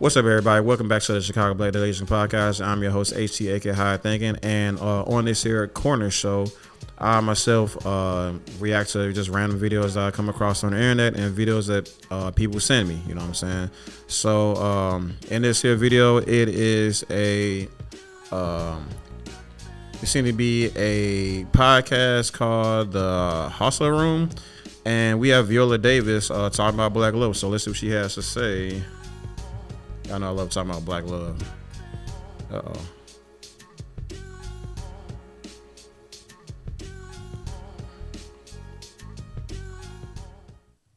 What's up, everybody? Welcome back to the Chicago Black Delegation Podcast. I'm your host, HT, aka High Thinking, and on this here corner show, I myself react to just random videos that I come across on the internet and videos that people send me. You know what I'm saying? So in this here video, it is it seems to be a podcast called The Hustler Room, and we have Viola Davis talking about black love. So let's see what she has to say. I know I love talking about black love.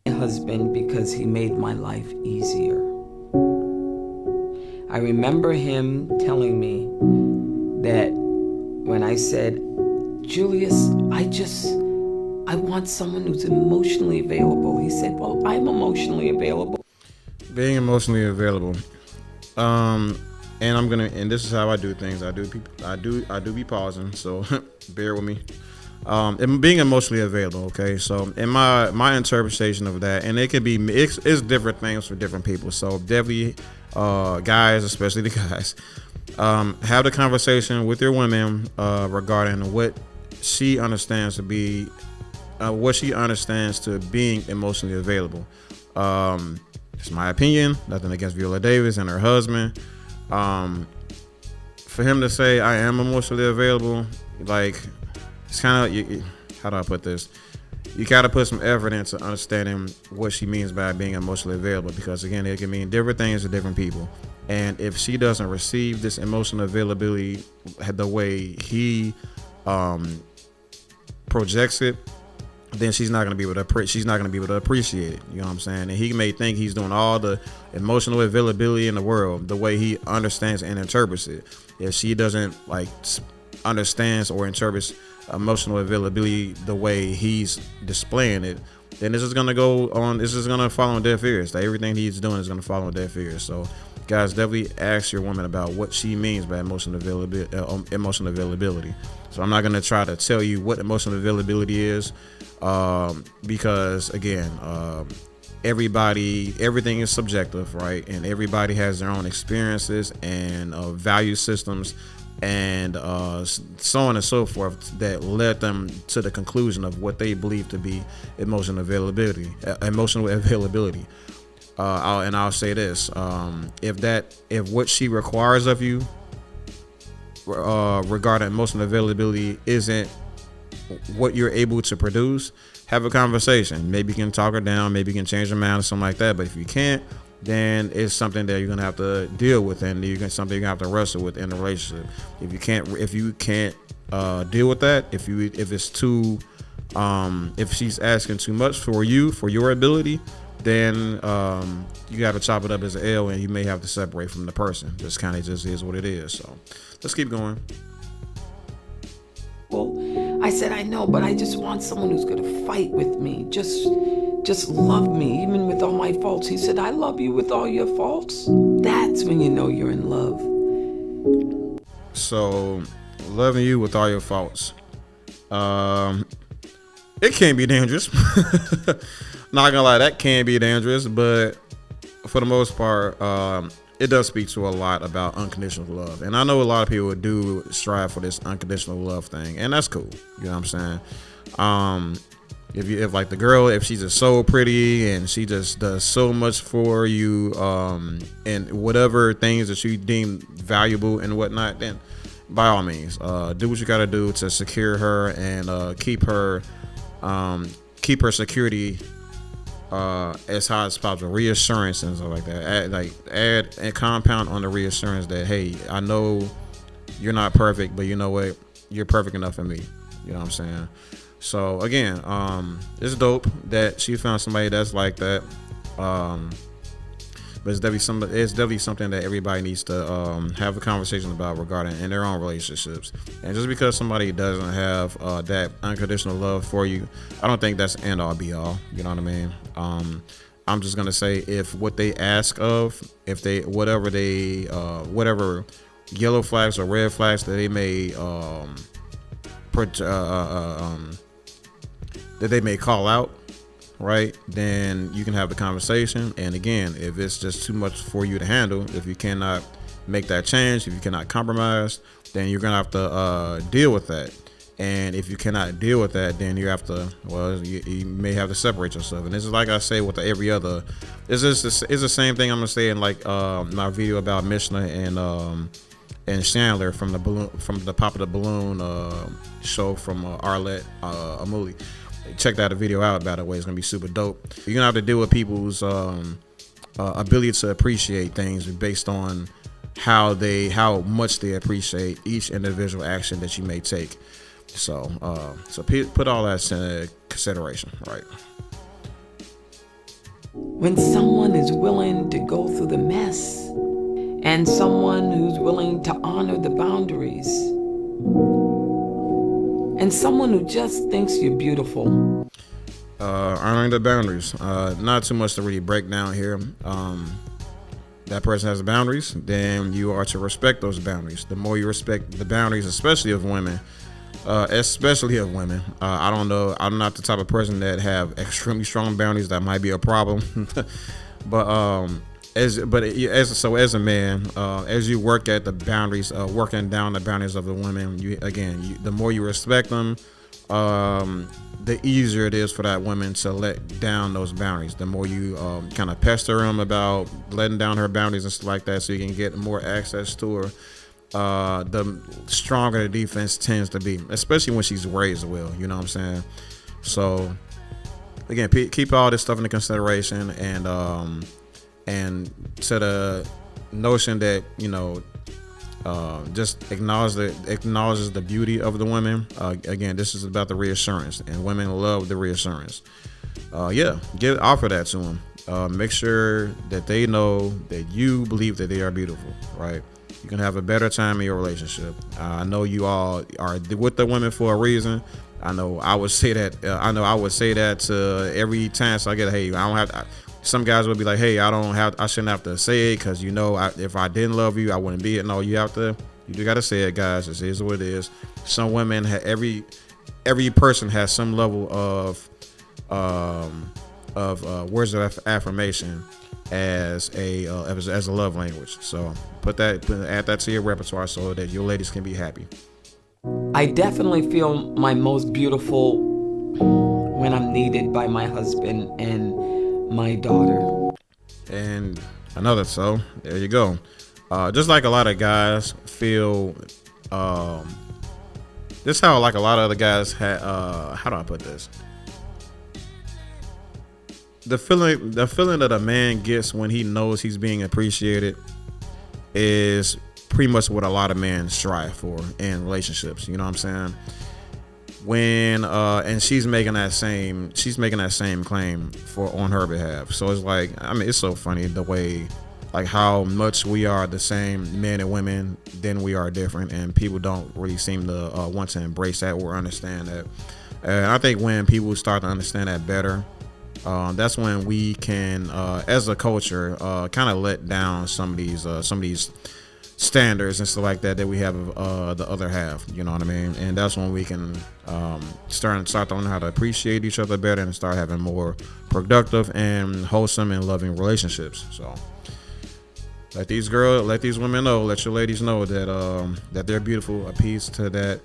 My husband, because he made my life easier. I remember him telling me that when I said, Julius, I want someone who's emotionally available. He said, well, I'm emotionally available. Being emotionally available. And this is how I do things. I do be pausing, so bear with me. And being emotionally available, okay? So in my interpretation of that, and it's different things for different people. So definitely guys, especially the guys, have the conversation with your women regarding what she understands to be being emotionally available. It's my opinion, nothing against Viola Davis and her husband. For him to say I am emotionally available, like, it's kind of, how do I put this? You got to put some effort into understanding what she means by being emotionally available, because again, it can mean different things to different people. And if she doesn't receive this emotional availability the way he projects it, then she's not gonna be able to appreciate it. You know what I'm saying? And he may think he's doing all the emotional availability in the world the way he understands and interprets it. If she doesn't understands or interprets emotional availability the way he's displaying it, then this is gonna fall on deaf ears. Everything he's doing is gonna fall on deaf ears. So guys, definitely ask your woman about what she means by emotional availability. So I'm not gonna try to tell you what emotional availability is, because again, everything is subjective, right? And everybody has their own experiences and value systems and so on and so forth that led them to the conclusion of what they believe to be emotional availability. I'll say this: if what she requires of you regarding emotional availability isn't what you're able to produce, have a conversation. Maybe you can talk her down, maybe you can change her mind or something like that. But if you can't, then it's something that you're gonna have to deal with, and something you're gonna have to wrestle with in the relationship. If you can't deal with that, if she's asking too much for your ability, then you got to chop it up as an L, and you may have to separate from the person. This kind of just is what it is. So let's keep going. Well, I said, I know, but I just want someone who's going to fight with me. Just love me, even with all my faults. He said, I love you with all your faults. That's when you know you're in love. So, loving you with all your faults. It can be dangerous. Not gonna lie, that can be dangerous, but for the most part, it does speak to a lot about unconditional love. And I know a lot of people do strive for this unconditional love thing, and that's cool. You know what I'm saying? If like the girl, if she's just so pretty and she just does so much for you, and whatever things that you deem valuable and whatnot, then by all means, do what you gotta do to secure her and keep her security as high as possible. Reassurance and stuff like that. Add and compound on the reassurance that, hey, I know you're not perfect, but you know what? You're perfect enough for me. You know what I'm saying? So again, it's dope that she found somebody that's like that. But it's definitely something that everybody needs to have a conversation about regarding in their own relationships. And just because somebody doesn't have that unconditional love for you, I don't think that's end all be all. You know what I mean? I'm just gonna say, if what they ask of, if they whatever yellow flags or red flags that they may call out, right, then you can have the conversation. And again, if it's just too much for you to handle, if you cannot make that change, if you cannot compromise, then you're gonna have to deal with that. And if you cannot deal with that, then you have to, you may have to separate yourself. And this is like I say with every other, it's the same thing I'm gonna say in like my video about Mishnah and Chandler from the Pop of the Balloon show from Arlette Amuli. Check that video out, by the way. It's gonna be super dope. You're gonna have to deal with people's ability to appreciate things based on how much they appreciate each individual action that you may take. So put all that in consideration, right? When someone is willing to go through the mess, and someone who's willing to honor the boundaries, and someone who just thinks you're beautiful. Honoring the boundaries. Not too much to really break down here. That person has boundaries, then you are to respect those boundaries. The more you respect the boundaries, especially of women, I don't know. I'm not the type of person that have extremely strong boundaries. That might be a problem. But as a man, as you work at the boundaries, working down the boundaries of the women, the more you respect them, the easier it is for that woman to let down those boundaries. The more you kind of pester them about letting down her boundaries and stuff like that, so you can get more access to her, the stronger the defense tends to be, especially when she's raised well. You know what I'm saying? So again, keep all this stuff into consideration, and to the notion that, you know, just acknowledges the beauty of the women. Again, this is about the reassurance, and women love the reassurance. Offer that to them. Make sure that they know that you believe that they are beautiful, right? You can have a better time in your relationship. I know you all are with the women for a reason. I know I would say that. I would say that to every chance I get. Hey, I don't have. Some guys would be like, hey, I shouldn't have to say it, because, you know, if I didn't love you, I wouldn't be it. No, you do got to say it, guys. This is what it is. Some women, every person has some level of words of affirmation as a love language. So add that to your repertoire so that your ladies can be happy. I definitely feel my most beautiful when I'm needed by my husband and my daughter. And there you go. Just like a lot of guys feel, this is how like a lot of other guys how do I put this? The feeling that a man gets when he knows he's being appreciated is pretty much what a lot of men strive for in relationships. You know what I'm saying? When and she's making that same claim on her behalf. So it's like, I mean, it's so funny the way, like, how much we are the same, men and women, then we are different, and people don't really seem to want to embrace that or understand that. And I think when people start to understand that better, that's when we can, as a culture, kind of let down some of these standards and stuff like that we have of the other half. You know what I mean? And that's when we can start to learn how to appreciate each other better and start having more productive and wholesome and loving relationships. So let these women know, let your ladies know that they're beautiful, a piece to that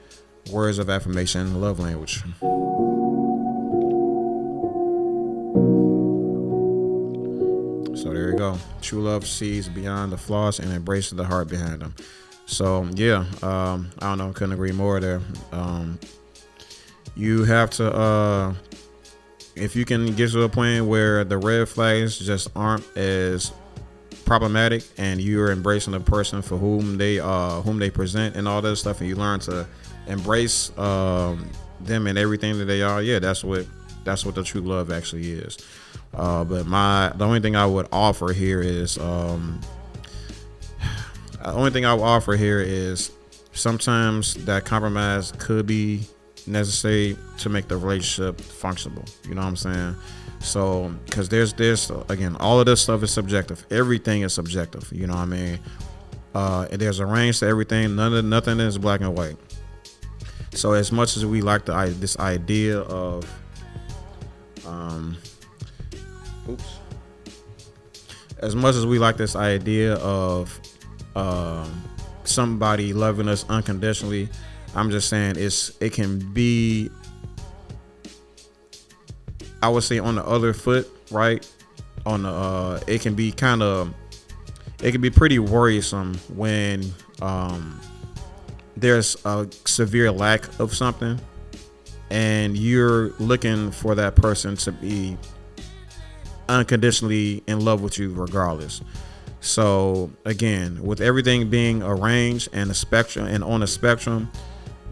words of affirmation, love language. So there you go. True love sees beyond the flaws and embraces the heart behind them. So yeah, I don't know, couldn't agree more there. You have to, if you can get to a point where the red flags just aren't as problematic, and you're embracing the person for whom they present and all that stuff, and you learn to embrace them and everything that they are. Yeah, that's what the true love actually is. But the only thing I would offer here is sometimes that compromise could be necessary to make the relationship functional. You know what I'm saying? So, because there's again, all of this stuff is subjective. Everything is subjective. You know what I mean? And there's a range to everything. Nothing is black and white. So as much as we like this idea of Oops. As much as we like this idea of somebody loving us unconditionally, I'm just saying it can be, I would say, on the other foot, right? On the it can be pretty worrisome when there's a severe lack of something and you're looking for that person to be unconditionally in love with you regardless. So again, with everything being arranged and on the spectrum,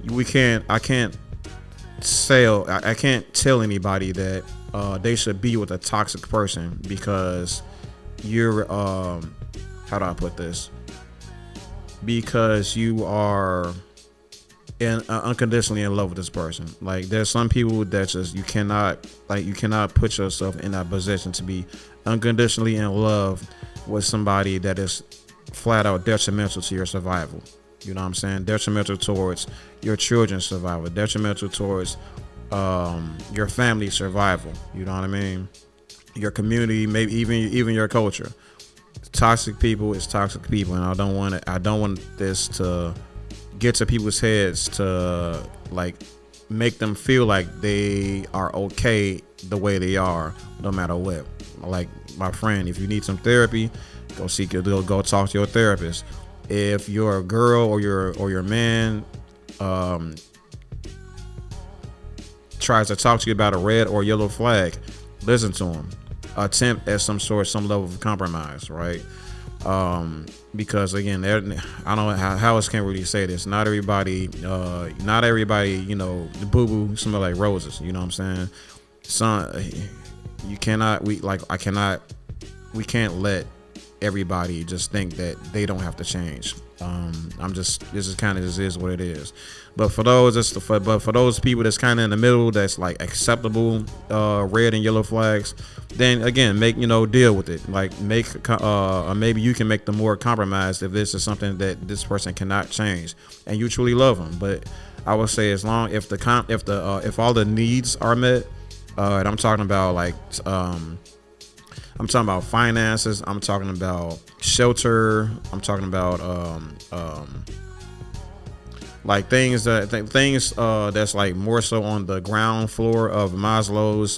I can't tell anybody that they should be with a toxic person because you're how do I put this? Because you are unconditionally in love with this person. Like, there's some people that just you cannot put yourself in that position to be unconditionally in love with somebody that is flat out detrimental to your survival. You know what I'm saying? Detrimental towards your children's survival, detrimental towards your family's survival. You know what I mean? Your community, maybe even your culture. Toxic people is toxic people, and I don't want this to get to people's heads to like make them feel like they are okay the way they are, no matter what. Like, my friend, if you need some therapy, go talk to your therapist. If you're a girl or your man tries to talk to you about a red or yellow flag, listen to him. Attempt at some level of compromise, right? Because again, I don't know how else can really say this. Not everybody, boo boo smell like roses. You know what I'm saying? We can't let everybody just think that they don't have to change. This is what it is. But for those people that's kind of in the middle, that's like acceptable, red and yellow flags, then again, deal with it. Like, maybe you can make them more compromised if this is something that this person cannot change and you truly love them. But I would say, as long if all the needs are met, and I'm talking about I'm talking about finances. I'm talking about shelter. I'm talking about like things that's like more so on the ground floor of Maslow's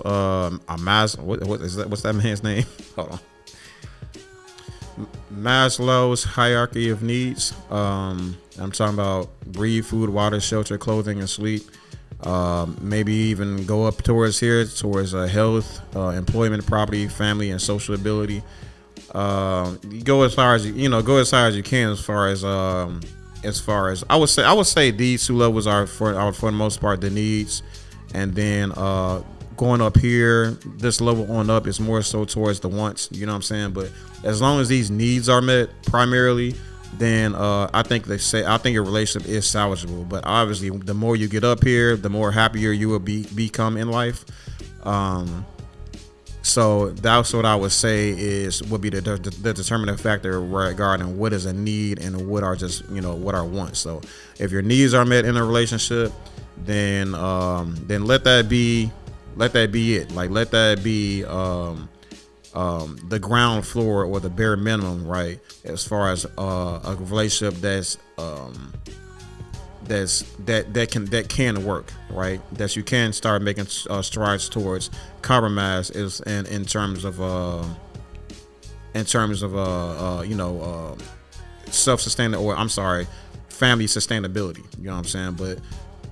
what is that? What's that man's name? Hold on. Maslow's hierarchy of needs. I'm talking about breathe, food, water, shelter, clothing, and sleep. Maybe even go up towards health, employment, property, family, and social ability. You go as far as you can as far as I would say these two levels are for the most part the needs, and then going up here, this level on up is more so towards the wants. You know what I'm saying? But as long as these needs are met primarily, then I think a relationship is salvageable. But obviously, the more you get up here, the more happier you will become in life. So that's what I would say would be the determining factor regarding what is a need and what are just what are wants. So if your needs are met in a relationship, then let that be it. Like, let that be the ground floor or the bare minimum, right? As far as a relationship that can work, right? That you can start making strides towards compromise is in terms of self-sustaining, or family sustainability. You know what I'm saying? But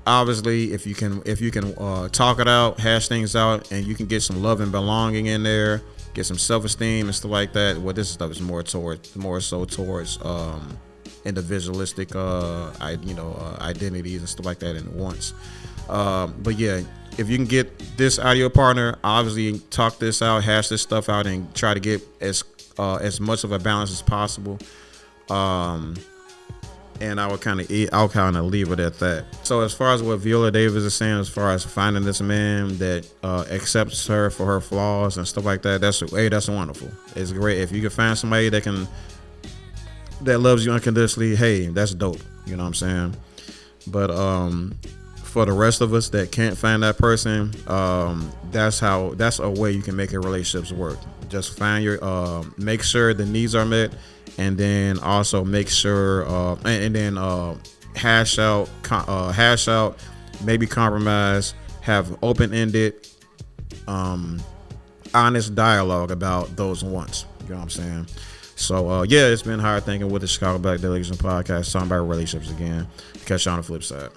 obviously, if you can talk it out, hash things out, and you can get some love and belonging in there, get some self-esteem and stuff like that. Well, this stuff is more so towards individualistic identities and stuff like that and wants. But yeah, if you can get this out of your partner, obviously talk this out, hash this stuff out, and try to get as much of a balance as possible. And I'll kind of leave it at that. So as far as what Viola Davis is saying, as far as finding this man that accepts her for her flaws and stuff like that, that's wonderful. It's great if you can find somebody that loves you unconditionally. Hey, that's dope. You know what I'm saying? But for the rest of us that can't find that person, that's a way you can make your relationships work. Just find your make sure the needs are met, and then also make sure and then hash out, maybe compromise, have open-ended, honest dialogue about those wants. You know what I'm saying? So yeah, it's been hard thinking with the Chicago Black Delegation Podcast, talking about relationships again. Catch you on the flip side.